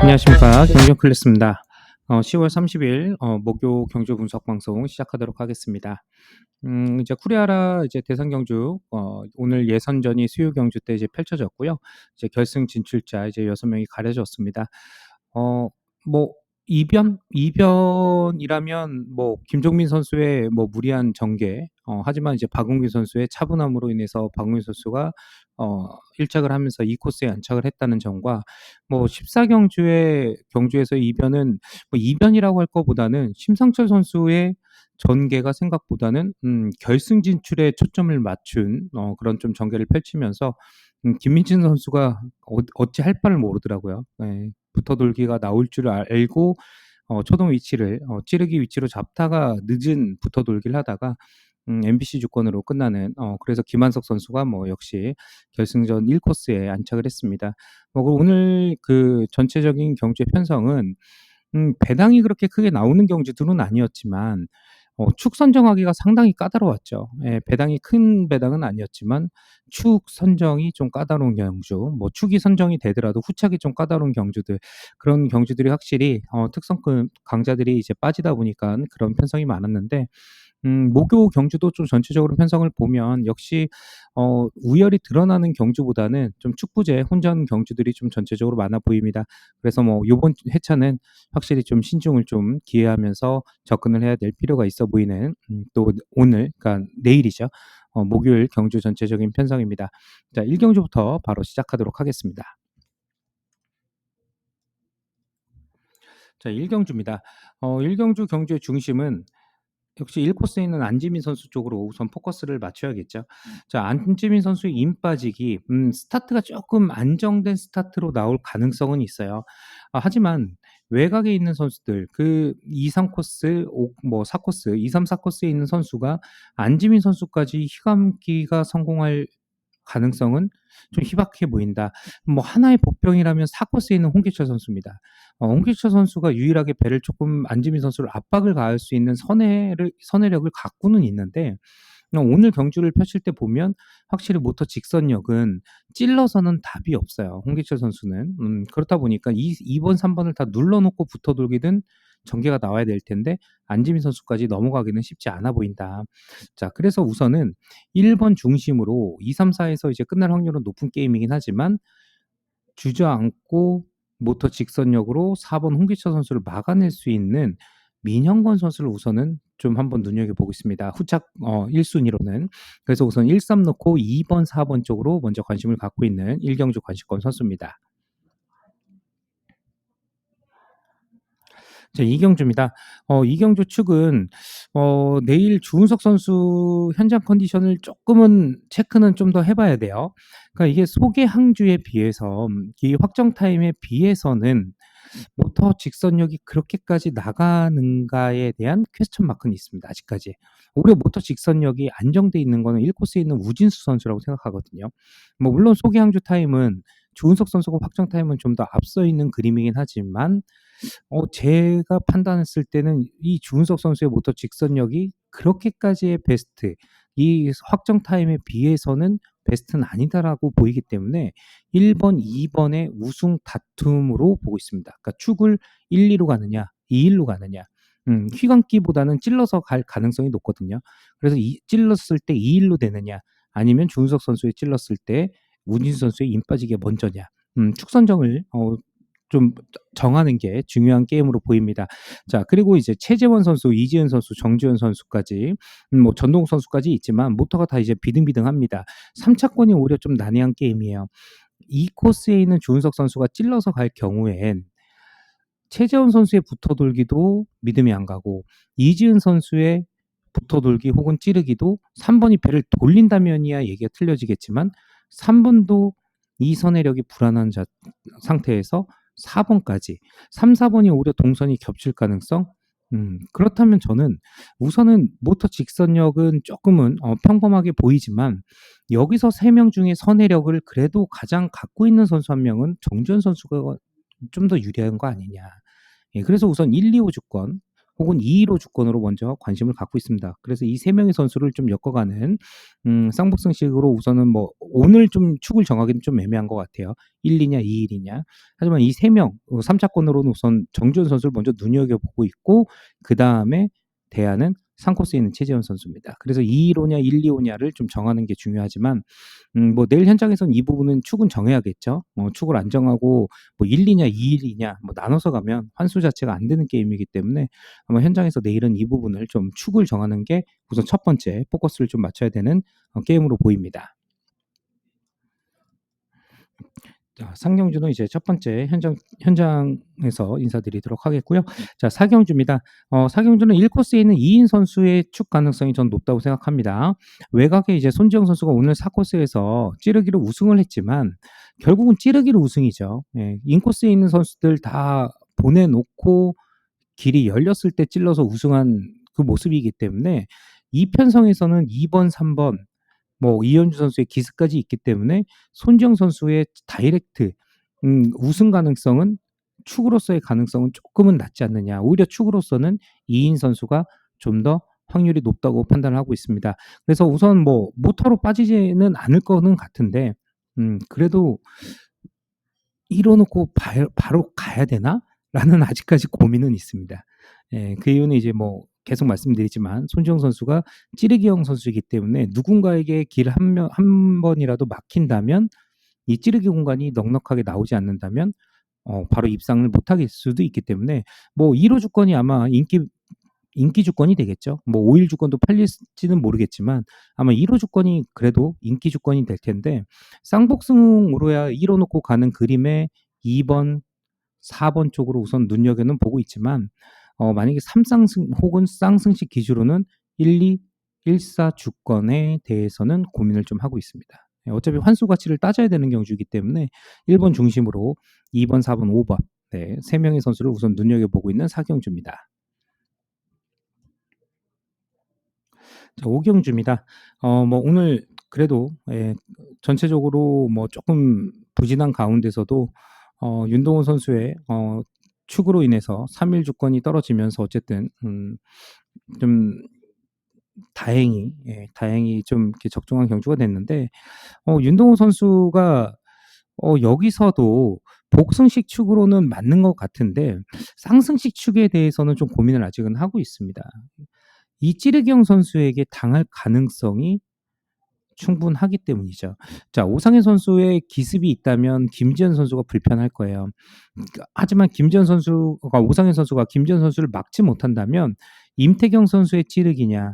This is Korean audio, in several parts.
안녕하십니까, 경제클래스입니다. 10월 30일 목요 경제 분석 방송 시작하도록 하겠습니다. 이제 쿠리아라 이제 대선 경주 오늘 예선전이 수요 경주 때 이제 펼쳐졌고요. 이제 결승 진출자 이제 6명이 가려졌습니다. 뭐 이변이라면 뭐 김종민 선수의 뭐 무리한 전개, 하지만 이제 박웅기 선수의 차분함으로 인해서 박웅기 선수가 1착을 하면서 2코스에 안착을 했다는 점과 뭐 14경주의 경주에서 이변은 뭐 이변이라고 할 것보다는 심상철 선수의 전개가 생각보다는 결승 진출에 초점을 맞춘 그런 좀 전개를 펼치면서 김민진 선수가 어찌 할 바를 모르더라고요. 네. 붙어돌기가 나올 줄 알고 초동 위치를 찌르기 위치로 잡다가 늦은 붙어돌기를 하다가 MBC 주권으로 끝나는 그래서 김한석 선수가 뭐 역시 결승전 1코스에 안착을 했습니다. 그리고 오늘 그 전체적인 경주의 편성은 배당이 그렇게 크게 나오는 경주들은 아니었지만 축 선정하기가 상당히 까다로웠죠. 예, 배당이 큰 배당은 아니었지만 축 선정이 좀 까다로운 경주, 뭐 축이 선정이 되더라도 후착이 좀 까다로운 경주들, 그런 경주들이 확실히 특성급 강자들이 이제 빠지다 보니까 그런 편성이 많았는데 목요 경주도 좀 전체적으로 편성을 보면 역시 우열이 드러나는 경주보다는 좀 축구제 혼전 경주들이 좀 전체적으로 많아 보입니다. 그래서 뭐 요번 회차는 확실히 좀 신중을 좀 기해하면서 접근을 해야 될 필요가 있어 보이는 또 오늘 그러니까 내일이죠. 목요일 경주 전체적인 편성입니다. 자, 1경주부터 바로 시작하도록 하겠습니다. 자, 1경주입니다. 1경주 경주의 중심은 역시 1코스에 있는 안지민 선수 쪽으로 우선 포커스를 맞춰야겠죠. 자, 안지민 선수의 힘 빠지기, 스타트가 조금 안정된 스타트로 나올 가능성은 있어요. 하지만 외곽에 있는 선수들, 그 2, 3코스, 뭐 4코스, 2, 3, 4코스에 있는 선수가 안지민 선수까지 휘감기가 성공할 가능성은 좀 희박해 보인다. 뭐 하나의 복병이라면 4코스에 있는 홍기철 선수입니다. 홍기철 선수가 유일하게 배를 조금 안지민 선수를 압박을 가할 수 있는 선회력을 갖고는 있는데 오늘 경주를 펼칠 때 보면 확실히 모터 직선력은 찔러서는 답이 없어요. 홍기철 선수는. 그렇다 보니까 이번 3번을 다 눌러놓고 붙어 돌기든 전개가 나와야 될 텐데 안지민 선수까지 넘어가기는 쉽지 않아 보인다. 자, 그래서 우선은 1번 중심으로 2, 3, 4에서 이제 끝날 확률은 높은 게임이긴 하지만 주저앉고 모터 직선력으로 4번 홍기철 선수를 막아낼 수 있는 민형건 선수를 우선은 좀 한번 눈여겨보겠습니다. 후착 1순위로는. 그래서 우선 1, 3 넣고 2번, 4번 쪽으로 먼저 관심을 갖고 있는 1경주 관심권 선수입니다. 자, 이경주입니다. 이경주 측은 내일 주은석 선수 현장 컨디션을 조금은 체크는 좀 더 해봐야 돼요. 그러니까 이게 소개 항주에 비해서 이 확정 타임에 비해서는 모터 직선력이 그렇게까지 나가는가에 대한 퀘스천 마크는 있습니다. 아직까지. 오히려 모터 직선력이 안정돼 있는 거는 1코스에 있는 우진수 선수라고 생각하거든요. 뭐 물론 소개 항주 타임은 주은석 선수가 확정 타임은 좀 더 앞서 있는 그림이긴 하지만 제가 판단했을 때는 이 주은석 선수의 모터 직선력이 그렇게까지의 베스트, 이 확정 타임에 비해서는 베스트는 아니다라고 보이기 때문에 1번, 2번의 우승 다툼으로 보고 있습니다. 그러니까 축을 1, 2로 가느냐, 2, 1로 가느냐. 휘감기보다는 찔러서 갈 가능성이 높거든요. 그래서 찔렀을 때 2, 1로 되느냐, 아니면 주은석 선수의 찔렀을 때 우진수 선수의 힘 빠지게 먼저냐. 축 선정을 좀 정하는 게 중요한 게임으로 보입니다. 자, 그리고 이제 최재원 선수, 이지은 선수, 정지현 선수까지 뭐 전동욱 선수까지 있지만 모터가 다 이제 비등비등합니다. 3차권이 오히려 좀 난해한 게임이에요. 이 코스에 있는 주은석 선수가 찔러서 갈 경우엔 최재원 선수의 붙어돌기도 믿음이 안 가고 이지은 선수의 붙어돌기 혹은 찌르기도 3번이 배를 돌린다면이야 얘기가 틀려지겠지만 3번도 이 선회력이 불안한 상태에서 4번까지 3, 4번이 오히려 동선이 겹칠 가능성 그렇다면 저는 우선은 모터 직선력은 쪼끔은 평범하게 보이지만 여기서 3명 중에 선회력을 그래도 가장 갖고 있는 선수 한 명은 정주현 선수가 좀 더 유리한 거 아니냐. 예, 그래서 우선 1-2-5 주권 혹은 2-1-5 주권으로 먼저 관심을 갖고 있습니다. 그래서 이 3 명의 선수를 좀 엮어가는 쌍복승식으로 우선은 뭐 오늘 좀 축을 정하기는 좀 애매한 것 같아요. 1-2냐 2-1이냐. 하지만 이 3명 3 차권으로는 우선 정주현 선수를 먼저 눈여겨보고 있고 그다음에 대안은 상코스에 있는 최재현 선수입니다. 그래서 2-1-5냐 1-2-5냐를 좀 정하는 게 중요하지만 뭐 내일 현장에서는 이 부분은 축은 정해야겠죠. 축을 안 정하고 뭐 1-2냐 2-1이냐 뭐 나눠서 가면 환수 자체가 안 되는 게임이기 때문에 아마 현장에서 내일은 이 부분을 좀 축을 정하는 게 우선 첫 번째 포커스를 좀 맞춰야 되는 게임으로 보입니다. 자, 상경주는 이제 첫 번째 현장에서 인사드리도록 하겠고요. 자, 사경주입니다. 사경주는 1코스에 있는 이인 선수의 축 가능성이 전 높다고 생각합니다. 외곽에 이제 손지영 선수가 오늘 4코스에서 찌르기로 우승을 했지만 결국은 찌르기로 우승이죠. 예, 인코스에 있는 선수들 다 보내놓고 길이 열렸을 때 찔러서 우승한 그 모습이기 때문에 이 편성에서는 2번, 3번 뭐 이현주 선수의 기습까지 있기 때문에 손지영 선수의 다이렉트 우승 가능성은 축으로서의 가능성은 쪼끔은 낮지 않느냐. 오히려 축으로서는 이인 선수가 좀 더 확률이 높다고 판단을 하고 있습니다. 그래서 우선 뭐 모터로 빠지지는 않을 거는 같은데 그래도 '이뤄 놓고 바로 가야 되나?'라는 아직까지 고민은 있습니다. 예, 그 이유는 이제 뭐 계속 말씀드리지만 손지영 선수가 찌르기형 선수이기 때문에 누군가에게 길 한 번이라도 막힌다면 이 찌르기 공간이 넉넉하게 나오지 않는다면 바로 입상을 못하게 될 수도 있기 때문에 뭐 1호 주권이 아마 인기 주권이 되겠죠. 뭐 5일 주권도 팔릴지는 모르겠지만 아마 1호 주권이 그래도 인기 주권이 될 텐데 쌍복승으로야 1호 놓고 가는 그림에 2번, 4번 쪽으로 우선 눈여겨는 보고 있지만 만약에 3쌍승 혹은 쌍승식 기준으로는 1, 2, 1, 4 주권에 대해서는 고민을 좀 하고 있습니다. 예, 어차피 환수 가치를 따져야 되는 경주이기 때문에 1번 중심으로 2번, 4번, 5번 네, 3 명의 선수를 우선 눈여겨보고 있는 사경주입니다. 자, 오경주입니다. 뭐 오늘 그래도 예, 전체적으로 뭐 조금 부진한 가운데서도 윤동호 선수의 축으로 인해서 3일 주권이 떨어지면서 어쨌든 좀 다행히 좀 이렇게 적중한 경주가 됐는데 윤동호 선수가 여기서도 복승식 축으로는 맞는 것 같은데 상승식 축에 대해서는 좀 고민을 아직은 하고 있습니다. 이 찌르기형 선수에게 당할 가능성이 충분하기 때문이죠. 자, 오상현 선수의 기습이 있다면 김지현 선수가 불편할 거예요. 하지만 오상현 선수가 김지현 선수를 막지 못한다면 임태경 선수의 찌르기냐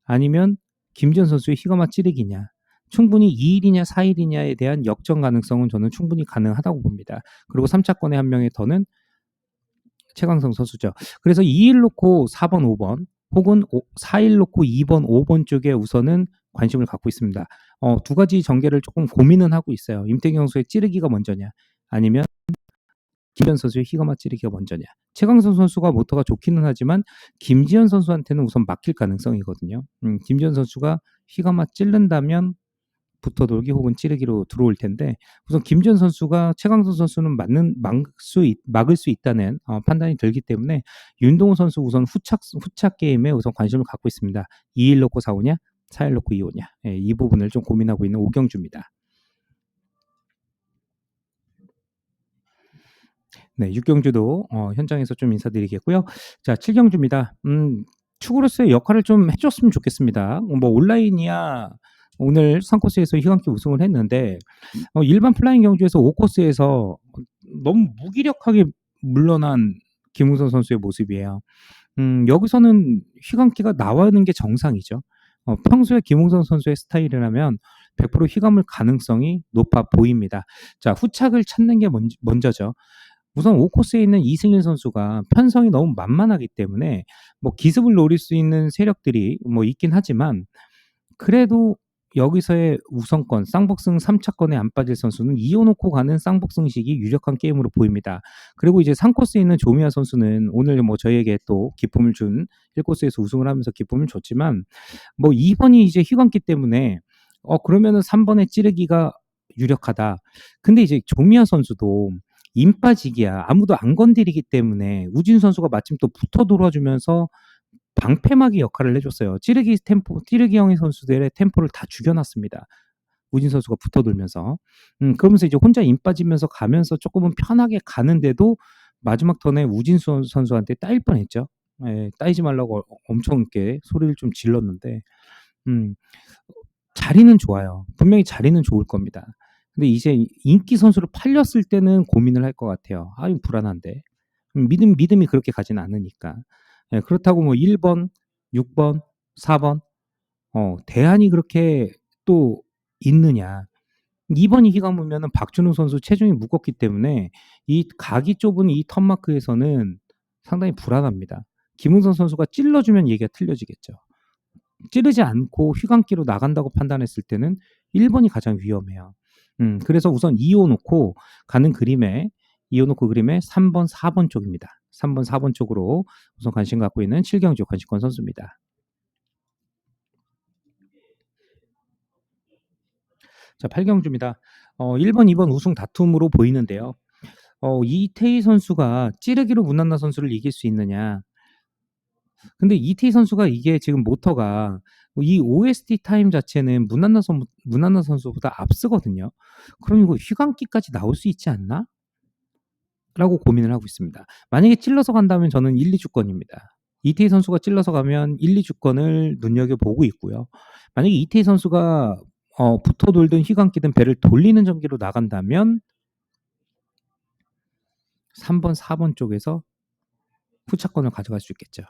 아니면 김지현 선수의 희거마 찌르기냐 충분히 2일이냐 4일이냐에 대한 역전 가능성은 저는 충분히 가능하다고 봅니다. 그리고 3차권의 한 명의 더는 최강성 선수죠. 그래서 2일 놓고 4번, 5번 혹은 4일 놓고 2번, 5번 쪽에 우선은 관심을 갖고 있습니다. 두 가지 전개를 조금 고민은 하고 있어요. 임태경 선수의 찌르기가 먼저냐 아니면 김지현 선수의 희거마 찌르기가 먼저냐. 최강성 선수가 모터가 좋기는 하지만 김지현 선수한테는 우선 막힐 가능성이거든요. 김지현 선수가 희거마 찌른다면 붙어 돌기 혹은 찌르기로 들어올 텐데 우선 김지현 선수가 최강선 선수는 막을 수 있다는 판단이 들기 때문에 윤동호 선수 우선 후착 게임에 우선 관심을 갖고 있습니다. 2일 놓고 4오냐 4일 놓고 2오냐 예, 이 부분을 좀 고민하고 있는 오경주입니다. 네, 6경주도 현장에서 좀 인사드리겠고요. 자, 7경주입니다. 축으로서의 역할을 좀 해줬으면 좋겠습니다. 뭐 온라인이야 오늘 3코스에서 희광기 우승을 했는데 일반 플라잉 경주에서 5코스에서 너무 무기력하게 물러난 김우선 선수의 모습이에요. 여기서는 휘감기가 나오는 게 정상이죠. 평소에 김웅선 선수의 스타일이라면 100% 휘감을 가능성이 높아 보입니다. 자, 후착을 찾는 게 먼저죠. 우선 5코스에 있는 이승일 선수가 편성이 너무 만만하기 때문에 뭐 기습을 노릴 수 있는 세력들이 뭐 있긴 하지만 그래도 여기서의 우선권, 쌍복승 3차권에 안 빠질 선수는 이어놓고 가는 쌍복승식이 유력한 게임으로 보입니다. 그리고 이제 3코스에 있는 조미아 선수는 오늘 뭐 저희에게 또 기쁨을 준 1코스에서 우승을 하면서 기쁨을 줬지만 뭐 2번이 이제 휘감기 때문에 그러면은 3번의 찌르기가 유력하다. 근데 이제 조미아 선수도 임빠지기야. 아무도 안 건드리기 때문에 우진 선수가 마침 또 붙어 돌아주면서 방패막이 역할을 해줬어요. 찌르기 형의 선수들의 템포를 다 죽여놨습니다. 우진 선수가 붙어 돌면서. 그러면서 이제 혼자 임 빠지면서 가면서 조금은 편하게 가는데도 마지막 턴에 우진 선수한테 따일 뻔했죠. 예, 따이지 말라고 엄청 이렇게 소리를 좀 질렀는데, 음, 자리는 좋아요. 분명히 자리는 좋을 겁니다. 근데 이제 인기 선수로 팔렸을 때는 고민을 할 것 같아요. 아, 이거 불안한데. 믿음이 그렇게 가진 않으니까. 예, 그렇다고 뭐 1번, 6번, 4번, 대안이 그렇게 또 있느냐. 2번이 휘감으면은 박준호 선수 체중이 무겁기 때문에 이 각이 좁은 이 턴마크에서는 상당히 불안합니다. 김은선 선수가 찔러주면 얘기가 틀려지겠죠. 찌르지 않고 휘감기로 나간다고 판단했을 때는 1번이 가장 위험해요. 그래서 우선 이어놓고 가는 그림에 3번, 4번 쪽입니다. 3번, 4번 쪽으로 우선 관심 갖고 있는 7경주 관심권 선수입니다. 자, 8경주입니다. 1번, 2번 우승 다툼으로 보이는데요. 이태희 선수가 찌르기로 문난나 선수를 이길 수 있느냐. 근데 이태희 선수가 이게 지금 모터가 이 OST 타임 자체는 문난나 선수보다 앞서거든요. 그럼 이거 휘감기까지 나올 수 있지 않나? 라고 고민을 하고 있습니다. 만약에 찔러서 간다면 저는 1, 2주권입니다. 이태희 선수가 찔러서 가면 1, 2주권을 눈여겨보고 있고요. 만약에 이태희 선수가 붙어 돌든 휘감기든 배를 돌리는 전기로 나간다면 3번, 4번 쪽에서 후차권을 가져갈 수 있겠죠.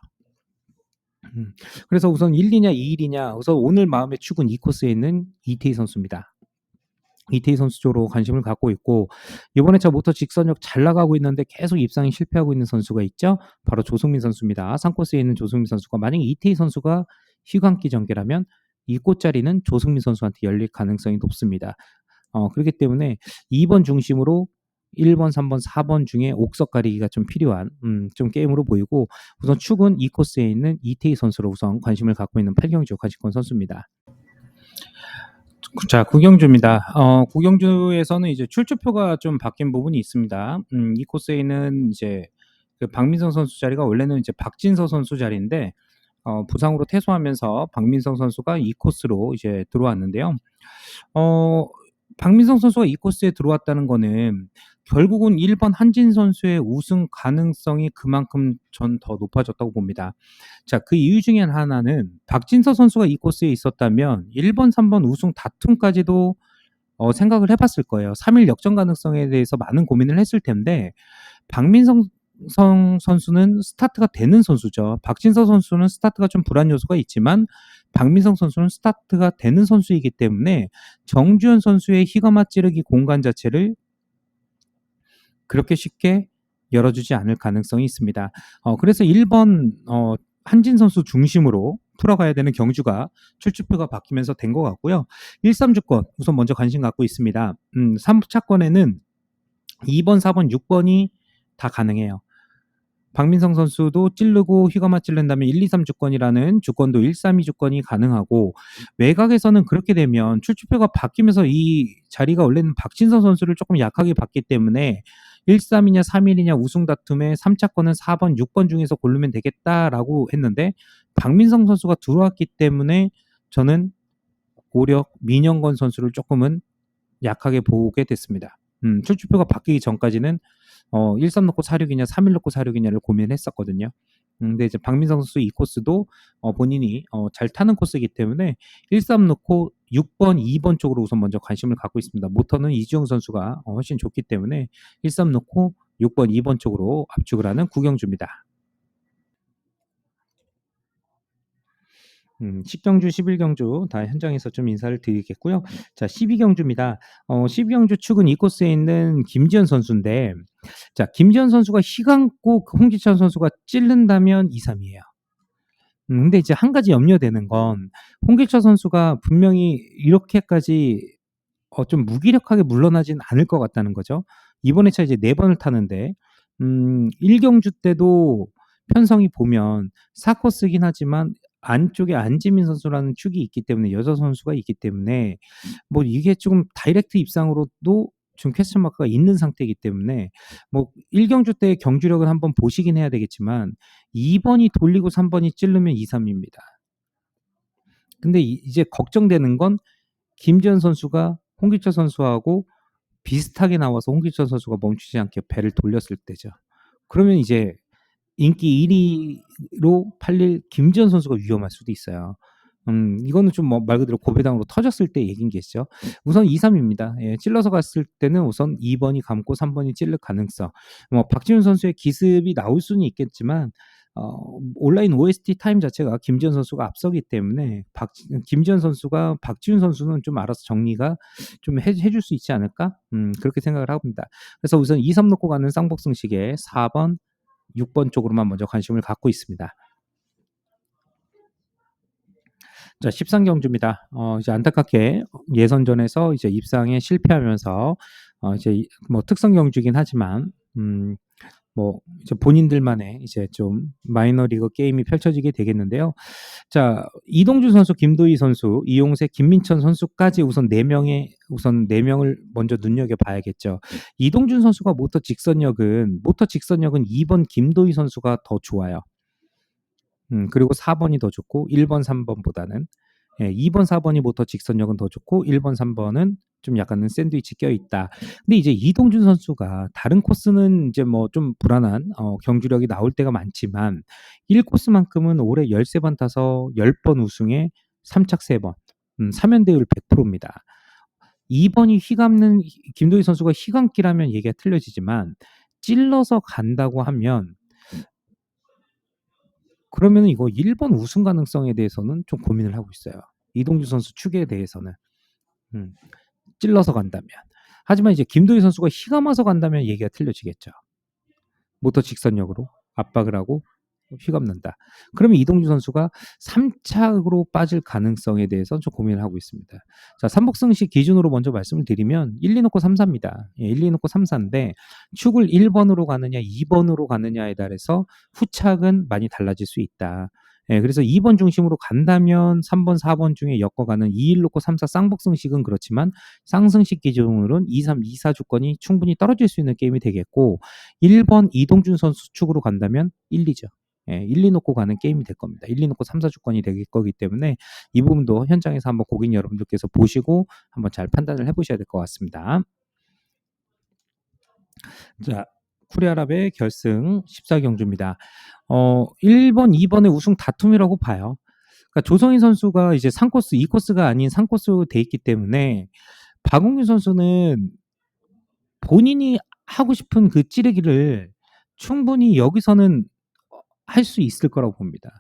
그래서 우선 1이냐 2일이냐 우선 오늘 마음의 축은 이 코스에 있는 이태희 선수입니다. 이태희 선수 쪽으로 관심을 갖고 있고 이번에 저 모터 직선역 잘 나가고 있는데 계속 입상이 실패하고 있는 선수가 있죠. 바로 조승민 선수입니다. 3코스에 있는 조승민 선수가 만약에 이태희 선수가 휘감기 전개라면 이 꽃자리는 조승민 선수한테 열릴 가능성이 높습니다. 그렇기 때문에 2번 중심으로 1번, 3번, 4번 중에 옥석 가리기가 좀 필요한 좀 게임으로 보이고 우선 축은 이 코스에 있는 이태희 선수로 우선 관심을 갖고 있는 8경주 관심권 선수입니다. 자, 구경주입니다. 구경주에서는 이제 출주표가 좀 바뀐 부분이 있습니다. 이 코스에는 이제 그 박민성 선수 자리가 원래는 이제 박진서 선수 자리인데 부상으로 퇴소하면서 박민성 선수가 이 코스로 이제 들어왔는데요. 박민성 선수가 이 코스에 들어왔다는 거는 결국은 1번 한진 선수의 우승 가능성이 그만큼 전 더 높아졌다고 봅니다. 자, 그 이유 중에 하나는 박진서 선수가 이 코스에 있었다면 1번, 3번 우승 다툼까지도 생각을 해봤을 거예요. 3일 역전 가능성에 대해서 많은 고민을 했을 텐데 박민성 선수는 스타트가 되는 선수죠. 박진서 선수는 스타트가 좀 불안 요소가 있지만 박민성 선수는 스타트가 되는 선수이기 때문에 정주현 선수의 휘감아 찌르기 공간 자체를 그렇게 쉽게 열어주지 않을 가능성이 있습니다. 그래서 1번 한진 선수 중심으로 풀어가야 되는 경주가 출주표가 바뀌면서 된 것 같고요. 1, 3주권 우선 먼저 관심 갖고 있습니다. 3차권에는 2번, 4번, 6번이 다 가능해요. 박민성 선수도 찌르고 휘감아 찌른다면 1, 2, 3주권이라는 주권도 1, 3, 2주권이 가능하고 외곽에서는 그렇게 되면 출주표가 바뀌면서 이 자리가 원래는 박진서 선수를 조금 약하게 봤기 때문에 1, 3이냐 3일이냐 우승 다툼에 3차권은 4번, 6번 중에서 고르면 되겠다라고 했는데 박민성 선수가 들어왔기 때문에 저는 오히려 민영건 선수를 조금은 약하게 보게 됐습니다. 출주표가 바뀌기 전까지는 1, 3 넣고 4, 6이냐 3, 1 넣고 4, 6이냐를 고민했었거든요. 근데 이제 박민성 선수 이 코스도 본인이 잘 타는 코스이기 때문에 1, 3 넣고 6번, 2번 쪽으로 우선 먼저 관심을 갖고 있습니다. 모터는 이주영 선수가 훨씬 좋기 때문에 1, 3 넣고 6번, 2번 쪽으로 압축을 하는 구경주입니다. 10경주, 11경주 다 현장에서 좀 인사를 드리겠고요. 자, 12경주입니다. 12경주 축은 이 코스에 있는 김지현 선수인데 자, 김지현 선수가 휘감고 홍지찬 선수가 찌른다면 2, 3이에요. 근데 이제 한 가지 염려되는 건 홍길차 선수가 분명히 이렇게까지 좀 무기력하게 물러나진 않을 것 같다는 거죠. 이번 회차 이제 4 번을 타는데 1 경주 때도 편성이 보면 4 코스긴 하지만 안쪽에 안지민 선수라는 축이 있기 때문에 여자 선수가 있기 때문에 뭐 이게 좀 다이렉트 입상으로도 좀 퀘스천 마크가 있는 상태이기 때문에 뭐 1 경주 때의 경주력을 한번 보시긴 해야 되겠지만 2 번이 돌리고 3 번이 찌르면 2-3 입니다. 근데 이제 걱정되는 건 김지현 선수가 홍기철 선수하고 비슷하게 나와서 홍기철 선수가 멈추지 않게 배를 돌렸을 때죠. 그러면 이제 인기 1위로 팔릴 김지현 선수가 위험할 수도 있어요. 이거는 좀 뭐 말 그대로 고배당으로 터졌을 때 얘기겠죠. 우선 2-3 입니다. 예, 찔러서 갔을 때는 우선 2 번이 감고 3 번이 찔릴 가능성. 뭐 박지훈 선수의 기습이 나올 수는 있겠지만 온라인 OST 타임 자체가 김지현 선수가 앞서기 때문에 김지현 선수가 박지훈 선수는 좀 알아서 정리가 좀 해줄 수 있지 않을까? 그렇게 생각을 합니다. 그래서 우선 2-3 놓고 가는 쌍복승식에 4 번, 6번 쪽으로만 먼저 관심을 갖고 있습니다. 자, 13 경주입니다. 이제 안타깝게 예선전에서 이제 입상에 실패하면서 이제 뭐 특성 경주긴 하지만 뭐 이제 본인들만의 이제 좀 마이너리그 게임이 펼쳐지게 되겠는데요. 자, 이동준 선수, 김도희 선수, 이용세, 김민천 선수까지 우선 4명을 먼저 눈여겨봐야겠죠. 이동준 선수가 모터 직선력은 2 번 김도희 선수가 더 좋아요. 그리고 4 번이 더 좋고 1 번, 3 번보다는. 예, 2 번, 4 번이 모터 직선력은 더 좋고 1 번, 3 번은 좀 약간은 샌드위치 껴있다. 근데 이제 이동준 선수가 다른 코스는 이제 뭐 좀 불안한 경주력이 나올 때가 많지만 1 코스만큼은 올해 13번 타서 10번 우승에 3착 3번. 3연대율 100%입니다. 2 번이 김도희 선수가 휘감기라면 얘기가 틀려지지만 찔러서 간다고 하면 그러면은 이거 1번 우승 가능성에 대해서는 좀 고민을 하고 있어요. 이동주 선수 축에 대해서는. 음. 찔러서 간다면. 하지만 이제 김도희 선수가 휘감아서 간다면 얘기가 틀려지겠죠. 모터 직선력으로 압박을 하고 휘감는다. 그러면 이동주 선수가 3착으로 빠질 가능성에 대해서 좀 고민을 하고 있습니다. 자, 삼복승식 기준으로 먼저 말씀을 드리면 1, 2 놓고 3, 4입니다. 예, 1, 2 놓고 3, 4인데 축을 1번으로 가느냐 2번으로 가느냐에 따라서 후착은 많이 달라질 수 있다. 예, 그래서 2번 중심으로 간다면 3번, 4번 중에 엮어가는 2, 1 놓고 3, 4 쌍복승식은 그렇지만 쌍승식 기준으로는 2, 3, 2, 4 주권이 충분히 떨어질 수 있는 게임이 되겠고 1번 이동준 선수 축으로 간다면 1, 2죠. 예, 1, 2 놓고 가는 게임이 될 겁니다. 1, 2 놓고 3, 4 주권이 될 거기 때문에 이 부분도 현장에서 한번 고객 여러분들께서 보시고 한번 잘 판단을 해보셔야 될 것 같습니다. 자, 쿠리아랍의 결승 14경주입니다. 1번, 2번의 우승 다툼이라고 봐요. 그러니까 조성희 선수가 이제 3코스, 2코스가 아닌 3코스로 돼 있기 때문에 박웅규 선수는 본인이 하고 싶은 그 찌르기를 충분히 여기서는 할 수 있을 거라고 봅니다.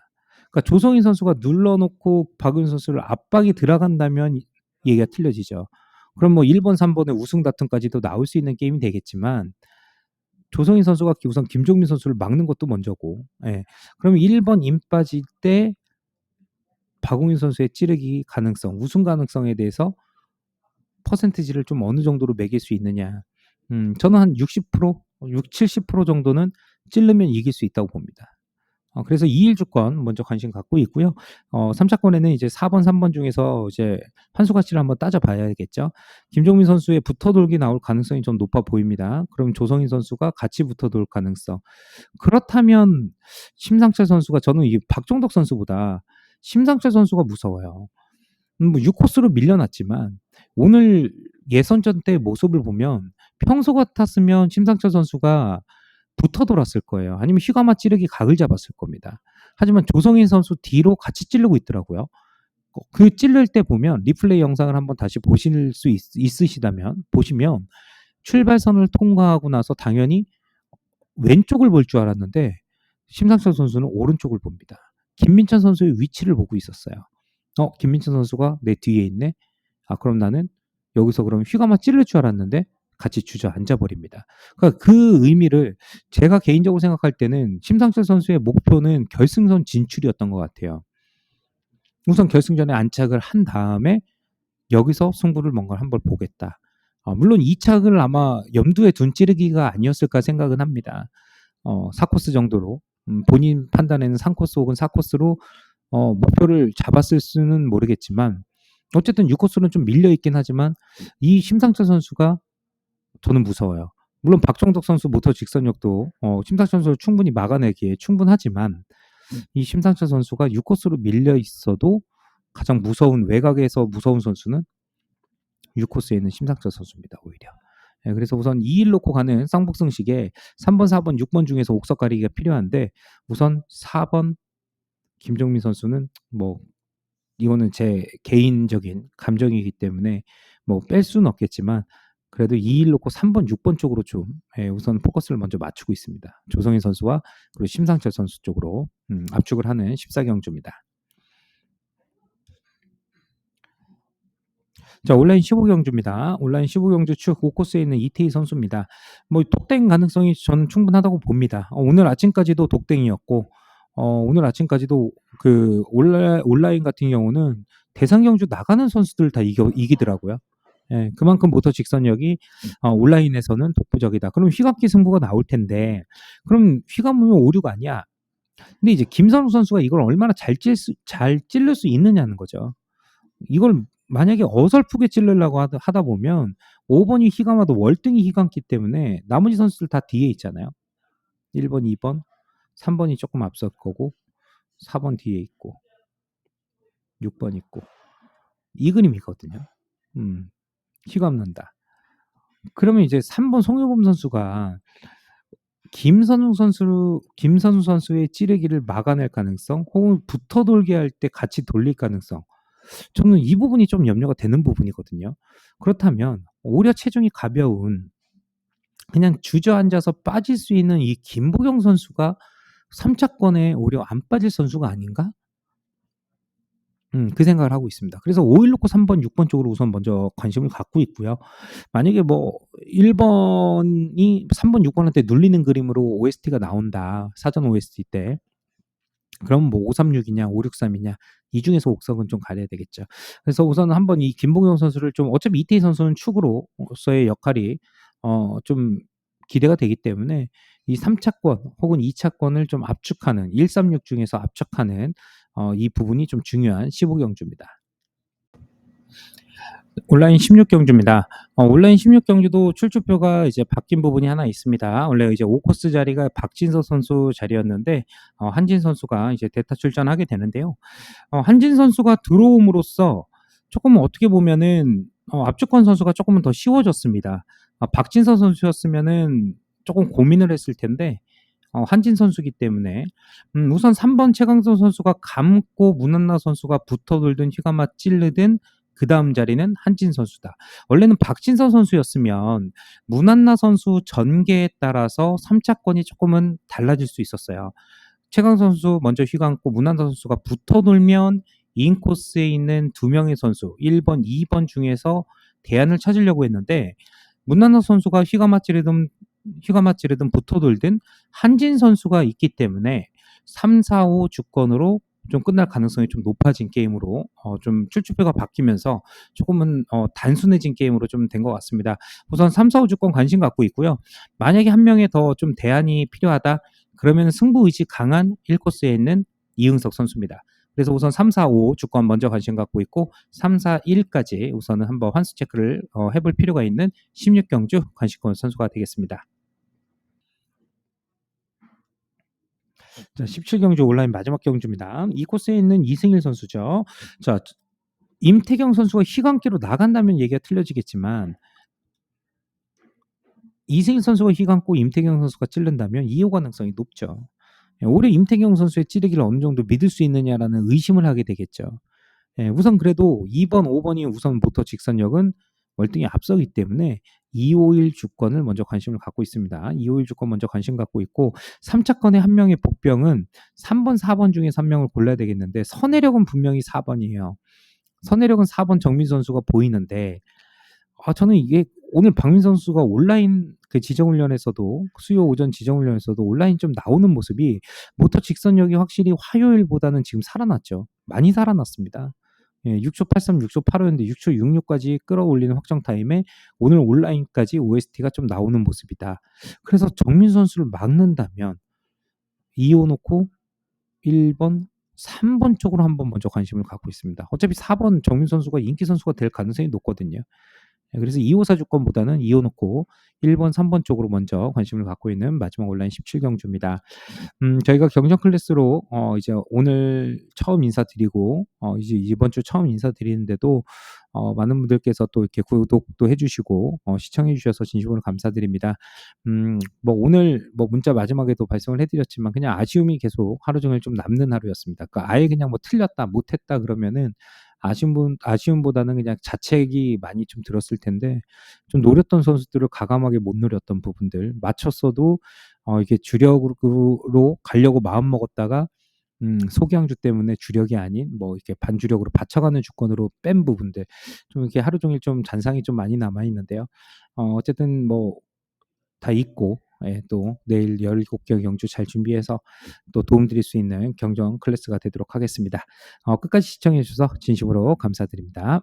그러니까 조성희 선수가 눌러놓고 박윤 선수를 압박이 들어간다면 얘기가 틀려지죠. 그럼 뭐 1번, 3번의 우승 다툼까지도 나올 수 있는 게임이 되겠지만 조성희 선수가 우선 김종민 선수를 막는 것도 먼저고, 예. 그러면 1번 임 빠질 때 박웅인 선수의 찌르기 가능성, 우승 가능성에 대해서 퍼센티지를 좀 어느 정도로 매길 수 있느냐. 저는 한 60%, 70% 정도는 찌르면 이길 수 있다고 봅니다. 그래서 2일 주권 먼저 관심 갖고 있고요. 3차권에는 이제 4번, 3번 중에서 이제 환수 가치를 한번 따져봐야겠죠. 김종민 선수의 붙어돌기 나올 가능성이 좀 높아 보입니다. 그럼 조성인 선수가 같이 붙어돌 가능성. 그렇다면 심상철 선수가 저는 이 박종덕 선수보다 심상철 선수가 무서워요. 뭐 6코스로 밀려났지만 오늘 예선전 때 모습을 보면 평소 같았으면 심상철 선수가 붙어 돌았을 거예요. 아니면 휘가마 찌르기 각을 잡았을 겁니다. 하지만 조성인 선수 뒤로 같이 찌르고 있더라고요. 그 찌를 때 보면 리플레이 영상을 한번 다시 보실 수 있으시다면 보시면 출발선을 통과하고 나서 당연히 왼쪽을 볼 줄 알았는데 심상철 선수는 오른쪽을 봅니다. 김민찬 선수의 위치를 보고 있었어요. 김민찬 선수가 내 뒤에 있네. 그럼 나는 여기서 그럼 휘가마 찌를 줄 알았는데 같이 주저앉아 버립니다. 그러니까 그 의미를 제가 개인적으로 생각할 때는 심상철 선수의 목표는 결승선 진출이었던 것 같아요. 우선 결승전에 안착을 한 다음에 여기서 승부를 뭔가 한번 보겠다. 물론 2 착을 아마 염두에 둔 찌르기가 아니었을까 생각은 합니다. 4 코스 정도로 본인 판단에는 3 코스 혹은 4 코스로 목표를 잡았을 수는 모르겠지만 어쨌든 6 코스는 좀 밀려 있긴 하지만 이 심상철 선수가 저는 무서워요. 물론 박종덕 선수 모터 직선력도 심상철 선수를 충분히 막아내기에 충분하지만 이 심상철 선수가 6 코스로 밀려 있어도 가장 무서운 외곽에서 무서운 선수는 6 코스에 있는 심상철 선수입니다, 오히려. 예, 그래서 우선 2일 놓고 가는 쌍복승식에 3번, 4번, 6번 중에서 옥석 가리기가 필요한데 우선 4번 김종민 선수는 뭐 이거는 제 개인적인 감정이기 때문에 뭐 뺄 수는 없겠지만 그래도 2일 놓고 3번, 6번 쪽으로 좀 우선 포커스를 먼저 맞추고 있습니다. 조성인 선수와 그리고 심상철 선수 쪽으로 압축을 하는 14경주입니다. 자, 온라인 15경주입니다. 온라인 15경주 축 5코스에 있는 이태희 선수입니다. 뭐 독땡 가능성이 저는 충분하다고 봅니다. 오늘 아침까지도 독땡이었고 오늘 아침까지도 그 온라인 같은 경우는 대상 경주 나가는 선수들 다 이기더라고요. 예, 그만큼 모터 직선력이 온라인에서는 독보적이다. 그럼 휘감기 승부가 나올 텐데 그럼 휘감으면 오류가 아니야. 근데 이제 김선우 선수가 이걸 얼마나 잘 찔릴 수 있느냐는 거죠. 이걸 만약에 어설프게 찌르려고 하다 보면 5번이 휘감아도 월등히 휘감기 때문에 나머지 선수들 다 뒤에 있잖아요. 1번, 2번, 3번이 조금 앞설 거고 4번 뒤에 있고 6번 있고 이 그림이거든요. 휘감는다. 그러면 이제 3번 송유범 선수가 김선우 선수의 찌르기를 막아낼 가능성 혹은 붙어 돌게 할 때 같이 돌릴 가능성 저는 이 부분이 좀 염려가 되는 부분이거든요. 그렇다면 오히려 체중이 가벼운 그냥 주저앉아서 빠질 수 있는 이 김보경 선수가 3차권에 오히려 안 빠질 선수가 아닌가? 그 생각을 하고 있습니다. 그래서 5일 놓고 3번, 6번 쪽으로 우선 먼저 관심을 갖고 있고요. 만약에 뭐 1번이 3번, 6번한테 눌리는 그림으로 OST가 나온다. 사전 OST 때. 그럼 뭐 536이냐 563이냐 이 중에서 옥석은 좀 가려야 되겠죠. 그래서 우선 한번 이 김보경 선수를 좀 어차피 이태희 선수는 축으로서의 역할이 좀 기대가 되기 때문에 이 3차권 혹은 2차권을 좀 압축하는 136 중에서 압축하는 이 부분이 좀 중요한 15경주입니다. 온라인 16경주입니다. 온라인 16경주도 출주표가 이제 바뀐 부분이 하나 있습니다. 원래 이제 5코스 자리가 박진서 선수 자리였는데 한진 선수가 이제 대타 출전하게 되는데요. 한진 선수가 들어옴으로써 조금 어떻게 보면은 압축권 선수가 조금은 더 쉬워졌습니다. 박진서 선수였으면은 조금 고민을 했을 텐데 한진 선수기 때문에 우선 3번 최강선 선수가 감고 문한나 선수가 붙어 돌든 휘감아 찔르든 그 다음 자리는 한진 선수다. 원래는 박진서 선수였으면 문한나 선수 전개에 따라서 3차권이 조금은 달라질 수 있었어요. 최강 선수 먼저 휘감고 문한나 선수가 붙어 돌면 인코스에 있는 2명의 선수 1번, 2번 중에서 대안을 찾으려고 했는데 문한나 선수가 휘감아 찌르든 붙어 돌든 한진 선수가 있기 때문에 3, 4, 5 주권으로 좀 끝날 가능성이 좀 높아진 게임으로 좀 출주표가 바뀌면서 조금은 단순해진 게임으로 좀 된 것 같습니다. 우선 3, 4, 5 주권 관심 갖고 있고요. 만약에 한 명의 더 좀 대안이 필요하다 그러면 승부 의지 강한 1코스에 있는 이응석 선수입니다. 그래서 우선 3, 4, 5 주권 먼저 관심 갖고 있고 3, 4, 1까지 우선은 한번 환수 체크를 해볼 필요가 있는 16경주 관심권 선수가 되겠습니다. 자, 17경주 온라인 마지막 경주입니다. 이 코스에 있는 이승일 선수죠. 자, 임태경 선수가 휘감기로 나간다면 얘기가 틀려지겠지만 이승일 선수가 휘감고 임태경 선수가 찔른다면 2호 가능성이 높죠. 올해 임태경 선수의 찌르기를 어느 정도 믿을 수 있느냐라는 의심을 하게 되겠죠. 우선 그래도 2번, 5번이 우선 모터 직선력은 월등히 앞서기 때문에 251 주권을 먼저 관심을 갖고 있습니다. 251 주권 먼저 관심 갖고 있고 3차권의 한 명의 복병은 3번, 4번 중에 3명을 골라야 되겠는데 선혜력은 분명히 4번이에요. 선혜력은 4번 정민 선수가 보이는데 저는 이게 오늘 박민 선수가 온라인 그 지정훈련에서도 수요 오전 지정훈련에서도 온라인 좀 나오는 모습이 모터 직선력이 확실히 화요일보다는 지금 살아났죠. 많이 살아났습니다. 예, 6초 83, 6초 85였는데 6초 66까지 끌어올리는 확정 타임에 오늘 온라인까지 OST가 좀 나오는 모습이다. 그래서 정민 선수를 막는다면 이어놓고 1번, 3번 쪽으로 한번 먼저 관심을 갖고 있습니다. 어차피 4번 정민 선수가 인기 선수가 될 가능성이 높거든요. 예, 그래서 2호 사주권보다는 2호 놓고 1번, 3번 쪽으로 먼저 관심을 갖고 있는 마지막 온라인 17경주입니다. 저희가 경정 클래스로 이제 오늘 처음 인사드리고 이제 이번 주 처음 인사드리는데도 많은 분들께서 또 이렇게 구독도 해 주시고 시청해 주셔서 진심으로 감사드립니다. 뭐 오늘 뭐 문자 마지막에도 발송을 해 드렸지만 그냥 아쉬움이 계속 하루 종일 좀 남는 하루였습니다. 그러니까 아예 그냥 뭐 틀렸다, 못했다 그러면은 아쉬움보다는 그냥 자책이 많이 좀 들었을 텐데 좀 노렸던 선수들을 과감하게 못 노렸던 부분들, 맞췄어도 이게 주력으로 가려고 마음먹었다가 소기양주 때문에 주력이 아닌 뭐 이렇게 반주력으로 받쳐가는 주권으로 뺀 부분들, 좀 이렇게 하루 종일 좀 잔상이 좀 많이 남아 있는데요. 어쨌든 뭐 다 잊고, 예, 또 내일 17개 경주 잘 준비해서 또 도움드릴 수 있는 경정 클래스가 되도록 하겠습니다. 끝까지 시청해 주셔서 진심으로 감사드립니다.